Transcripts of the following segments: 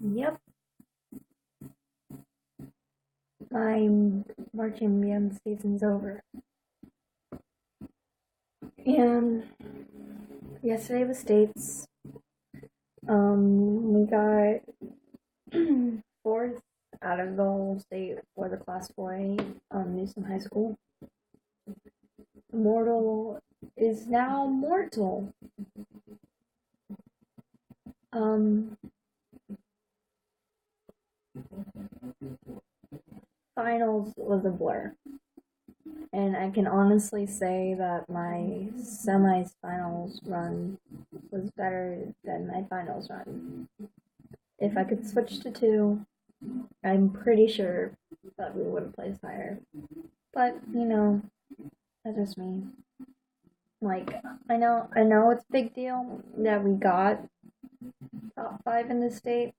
Yep, my marching band season's over. And yesterday was states. We got fourth out of the whole state for the class 4A, Newsom High School. Mortal is now mortal. Finals was a blur. And I can honestly say that my semifinals run was better than my finals run. If I could switch to two, I'm pretty sure that we would have placed higher. But, that's just me. Like, I know it's a big deal that we got top 5 in the state,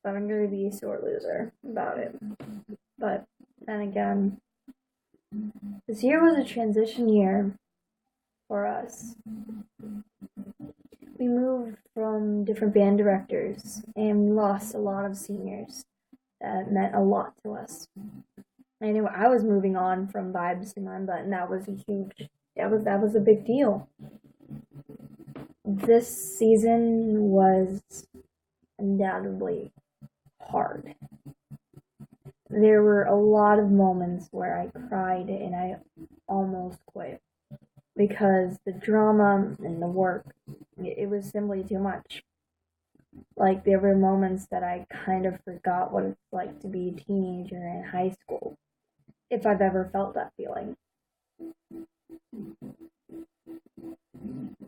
but I'm going to be a sore loser about it. But then again, this year was a transition year for us. We moved from different band directors and we lost a lot of seniors that meant a lot to us. I knew I was moving on from Vibes to Mamba, and that was a big deal. This season was undoubtedly hard. There were a lot of moments where I cried and I almost quit because the drama and the work, it was simply too much. Like, there were moments that I kind of forgot what it's like to be a teenager in high school, if I've ever felt that feeling.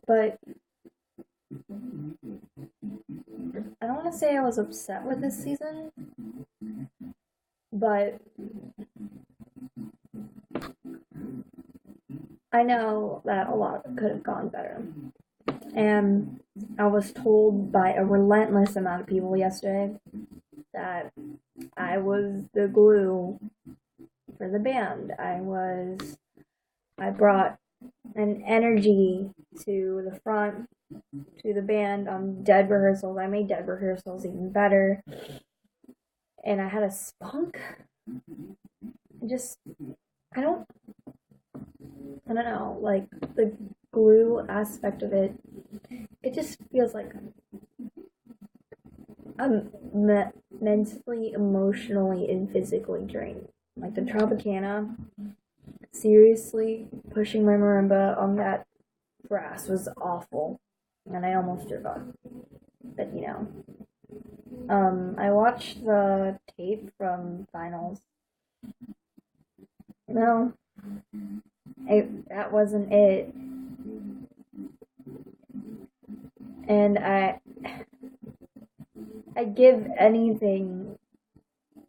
But I don't want to say I was upset with this season, but I know that a lot could have gone better. And I was told by a relentless amount of people yesterday that I was the glue for the band. I brought an energy to the front, to the band on dead rehearsals. I made dead rehearsals even better. And I had a spunk. I don't know, like, the glue aspect of it, it just feels like I'm mentally, emotionally, and physically drained. Like, the Tropicana, seriously, pushing my marimba on that brass was awful, and I almost threw up. But, I watched the tape from finals. No, that wasn't it. And I'd give anything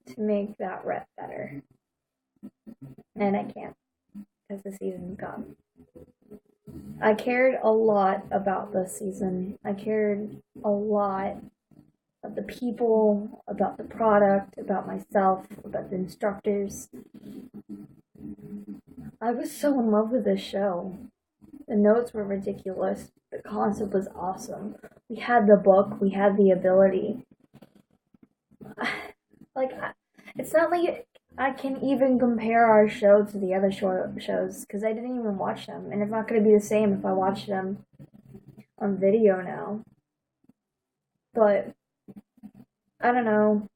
to make that rep better. And I can't, because the season's gone. I cared a lot about this season. I cared a lot about the people, about the product, about myself, about the instructors. I was so in love with this show. The notes were ridiculous. The concept was awesome. We had the book. We had the ability. Like, it's not like I can even compare our show to the other shows because I didn't even watch them, and it's not going to be the same if I watch them on video now. But I don't know.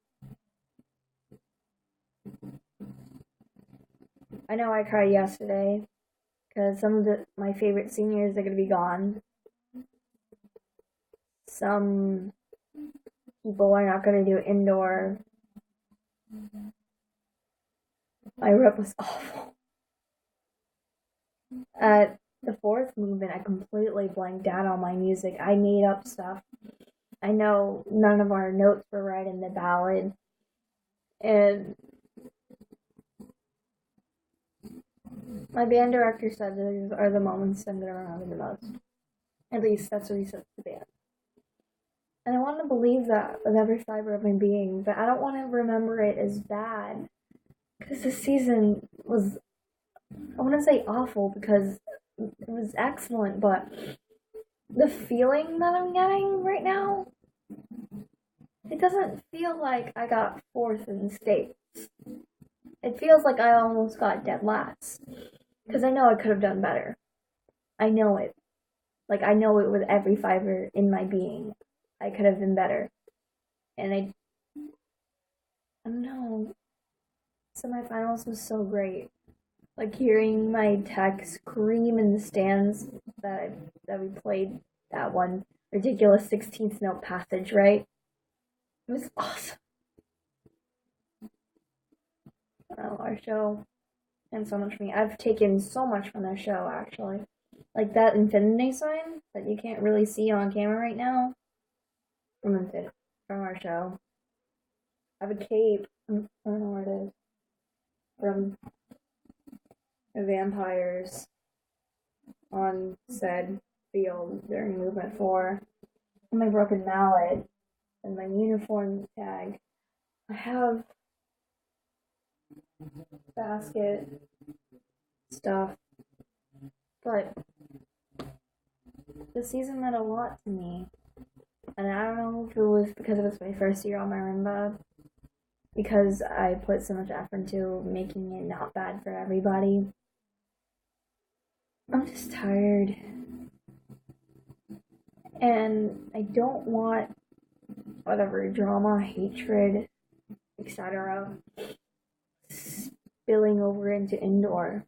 I know I cried yesterday because some of my favorite seniors are going to be gone. Some people are not going to do indoor. My rep was awful. At the fourth movement, I completely blanked out on my music. I made up stuff. I know none of our notes were right in the ballad. And my band director said these are the moments I'm going to remember the most. At least that's what he said to the band. And I want to believe that with every fiber of my being, but I don't want to remember it as bad. Because this season was, I want to say awful because it was excellent, but the feeling that I'm getting right now, doesn't feel like I got fourth in the state. It feels like I almost got dead last. Because I know I could have done better. I know it. Like, I know it with every fiber in my being. I could have been better. And I don't know. Semifinals was so great. Like, hearing my tech scream in the stands that we played that one ridiculous 16th note passage, right? It was awesome. Our show and so much from me. I've taken so much from their show, actually. Like that infinity sign that you can't really see on camera right now from our show. I have a cape. I don't know where it is. From the vampires on said field during Movement 4. And my broken mallet and my uniform tag. I have basket stuff, but the season meant a lot to me, and I don't know if it was because it was my first year on marimba, because I put so much effort into making it not bad for everybody. I'm just tired, and I don't want whatever drama, hatred, etc. spilling over into indoor.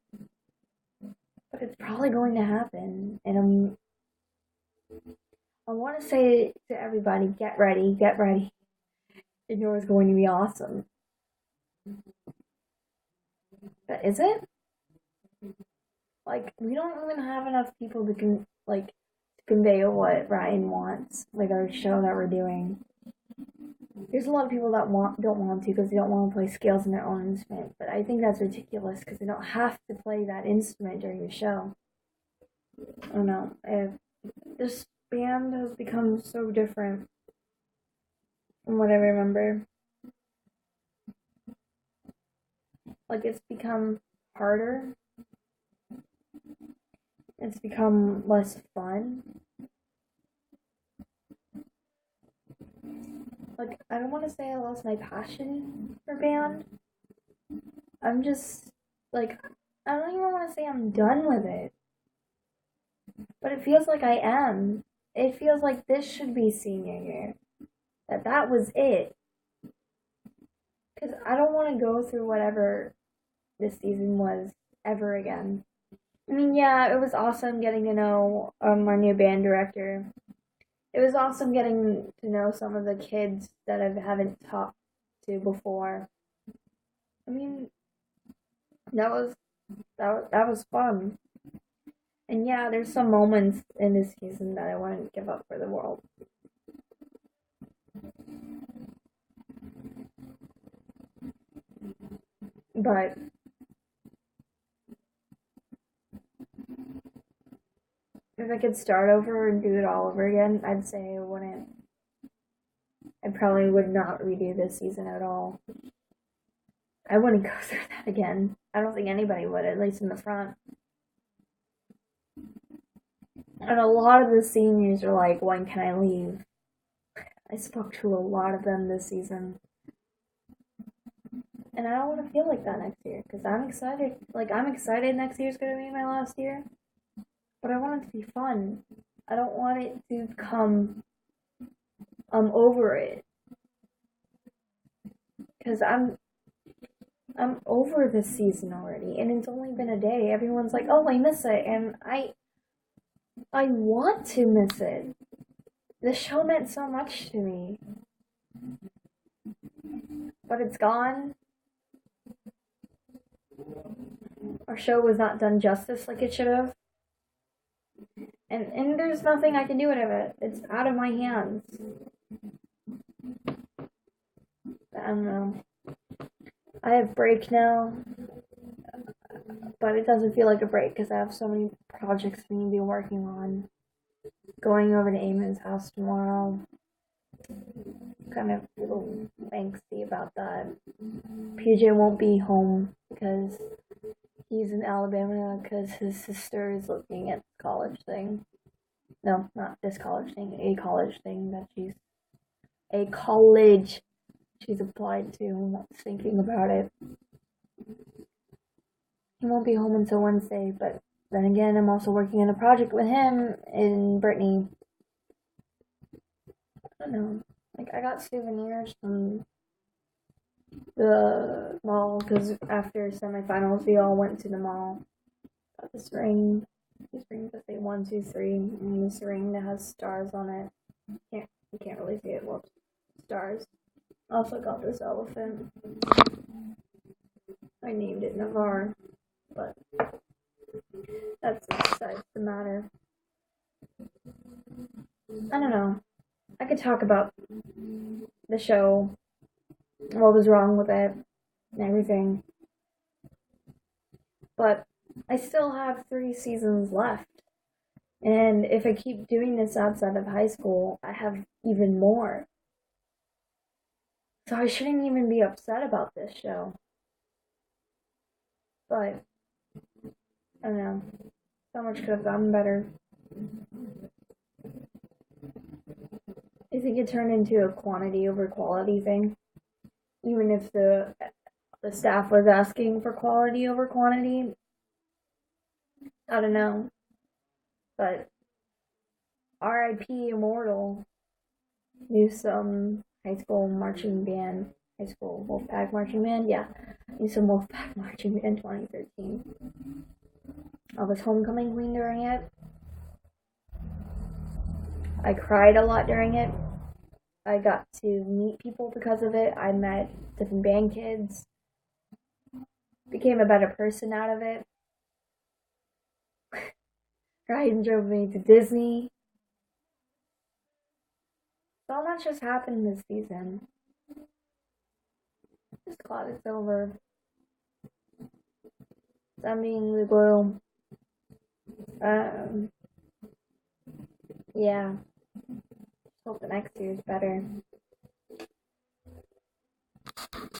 But it's probably going to happen, and I want to say to everybody, get ready. Indoor is going to be awesome. But is it? Like, we don't even have enough people to convey what Ryan wants, like our show that we're doing. There's a lot of people that don't want to because they don't want to play scales in their own instrument, but I think that's ridiculous because they don't have to play that instrument during the show. I don't know. This band has become so different from what I remember. Like, it's become harder. It's become less fun. Like, I don't want to say I lost my passion for band. I'm just, like, I don't even want to say I'm done with it. But it feels like I am. It feels like this should be senior year. That was it. Because I don't want to go through whatever this season was ever again. I mean, yeah, it was awesome getting to know our new band director. It was awesome getting to know some of the kids that I haven't talked to before. I mean, that was fun. And yeah, there's some moments in this season that I wouldn't give up for the world. But if I could start over and do it all over again, I'd say I wouldn't. I probably would not redo this season at all. I wouldn't go through that again. I don't think anybody would, at least in the front. And a lot of the seniors are like, when can I leave? I spoke to a lot of them this season. And I don't want to feel like that next year, because I'm excited. Like, I'm excited next year's going to be my last year. But I want it to be fun. I don't want it to come, over it. Because I'm over this season already, and it's only been a day. Everyone's like, oh, I miss it, and I want to miss it. The show meant so much to me. But it's gone. Our show was not done justice like it should have. And there's nothing I can do with it. It's out of my hands. I don't know. I have break now, but it doesn't feel like a break because I have so many projects we need to be working on. Going over to Eamon's house tomorrow. Kind of a little angsty about that. PJ won't be home because he's in Alabama because his sister is looking at the college thing. No, not this college thing, a college thing that she's a college she's applied to. I'm not thinking about it. He won't be home until Wednesday, but then again, I'm also working on a project with him and Brittany. I don't know. Like, I got souvenirs from the mall because after semifinals, we all went to the mall. Got this ring. These rings that say 1, 2, 3, and this ring that has stars on it. You can't really see it. Well, stars. Also got this elephant. I named it Navarre, but that's besides the matter. I don't know. I could talk about the show, what was wrong with it, and everything. But I still have 3 seasons left. And if I keep doing this outside of high school, I have even more. So I shouldn't even be upset about this show. But, I don't know. So much could have gotten better. I think it turned into a quantity over quality thing. Even if the staff was asking for quality over quantity. I don't know. But R.I.P. Immortal knew some high school marching band, high school Wolfpack marching band. Yeah, knew some Wolfpack marching band 2013. I was homecoming queen during it. I cried a lot during it. I got to meet people because of it. I met different band kids. Became a better person out of it. Ryan drove me to Disney. So much has happened this season. Just glad it's over. I'm being the glue. Yeah. Hope the next year's better.